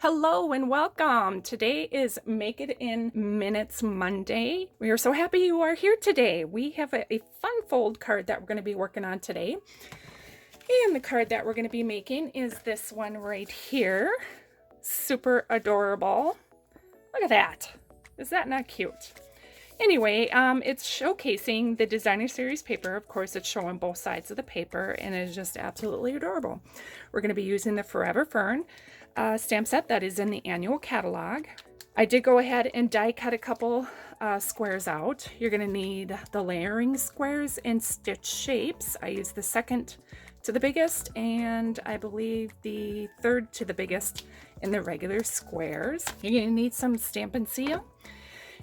Hello and welcome. Today is Make It in Minutes Monday. We are so happy you are here today. We have a fun fold card that we're going to be working on today. And the card that we're going to be making is this one right here. Super adorable. Look at that. Is that not cute? Anyway, it's showcasing the designer series paper. Of course, it's showing both sides of the paper and it is just absolutely adorable. We're going to be using the Forever Fern stamp set that is in the annual catalog. I did go ahead and die cut a couple squares out. You're going to need the layering squares and stitch shapes. I used the second to the biggest and I believe the third to the biggest in the regular squares. You're going to need some Stampin' Seal.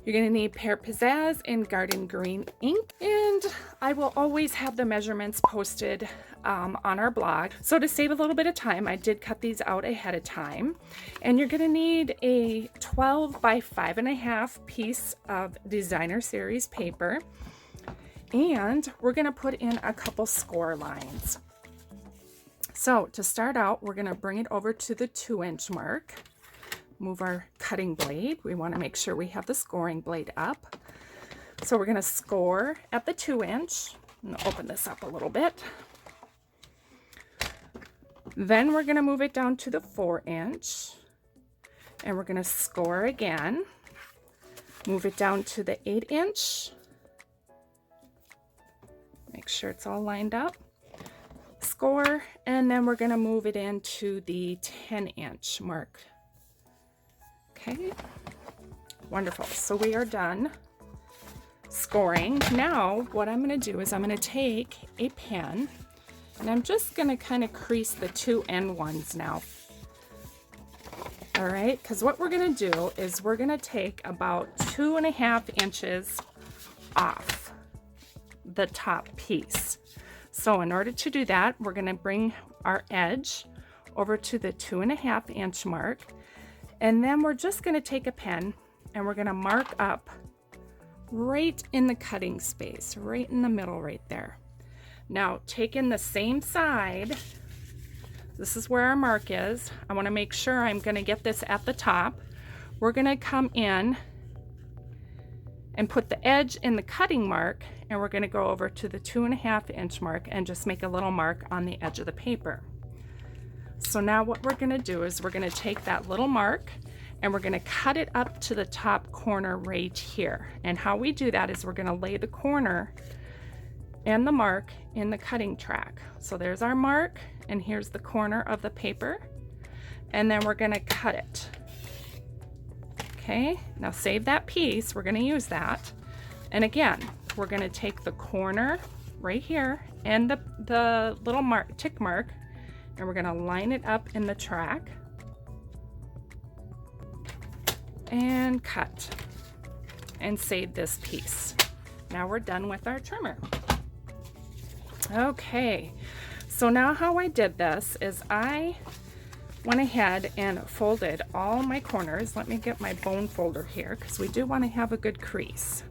You're going to need Pear Pizzazz and Garden Green ink, and I will always have the measurements posted on our blog. So to save a little bit of time, I did cut these out ahead of time. And you're going to need a 12 by 5.5 piece of designer series paper, and we're going to put in a couple score lines. So to start out, we're going to bring it over to the 2-inch mark. Move our cutting blade. We want to make sure we have the scoring blade up. So we're going to score at the 2-inch. I'm going to open this up a little bit. Then we're going to move it down to the 4-inch. And we're going to score again. Move it down to the 8-inch. Make sure it's all lined up. Score. And then we're going to move it into the 10-inch mark. Okay, wonderful. So we are done scoring. Now what I'm going to do is I'm going to take a pen and I'm just going to kind of crease the two end ones now. All right, because what we're going to do is we're going to take about 2.5 inches off the top piece. So in order to do that, we're going to bring our edge over to the 2.5 inch mark. And then we're just going to take a pen and we're going to mark up right in the cutting space, right in the middle right there. Now taking the same side, this is where our mark is. I want to make sure I'm going to get this at the top. We're going to come in and put the edge in the cutting mark, and we're going to go over to the 2.5 inch mark and just make a little mark on the edge of the paper. So now what we're going to do is we're going to take that little mark and we're going to cut it up to the top corner right here. And how we do that is we're going to lay the corner and the mark in the cutting track. So there's our mark and here's the corner of the paper. And then we're going to cut it. Okay, now save that piece. We're going to use that. And again, we're going to take the corner right here and the little mark, tick mark, and we're going to line it up in the track and cut and save this piece. Now we're done with our trimmer. Okay, so now how I did this is I went ahead and folded all my corners. Let me get my bone folder here because we do want to have a good crease.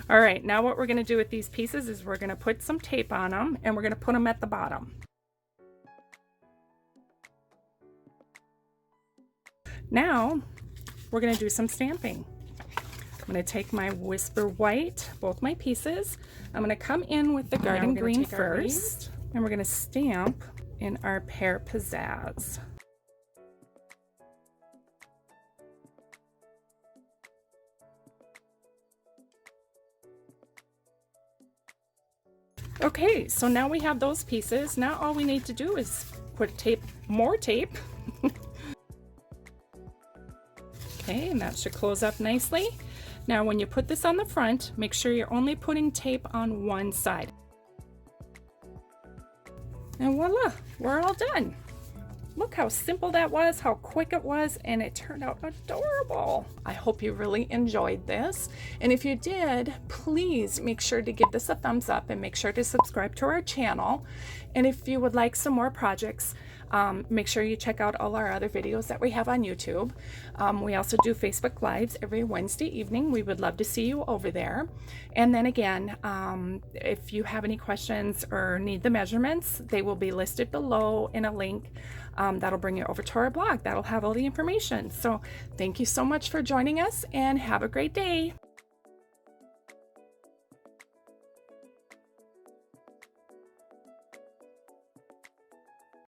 All right, now what we're going to do with these pieces is we're going to put some tape on them and we're going to put them at the bottom. Now we're going to do some stamping. I'm going to take my Whisper White, both my pieces. I'm going to come in with the Garden Green first, and we're going to stamp in our Pear Pizzazz. Okay, so now we have those pieces. Now all we need to do is put tape, more tape. Okay, and that should close up nicely. Now when you put this on the front, make sure you're only putting tape on one side. And voila, we're all done. Look how simple that was, how quick it was, and it turned out adorable. I hope you really enjoyed this. And if you did, please make sure to give this a thumbs up and make sure to subscribe to our channel. And if you would like some more projects Make sure you check out all our other videos that we have on YouTube. We also do Facebook Lives every Wednesday evening. We would love to see you over there. And then again, if you have any questions or need the measurements, they will be listed below in a link that'll bring you over to our blog. That'll have all the information. So thank you so much for joining us, and have a great day.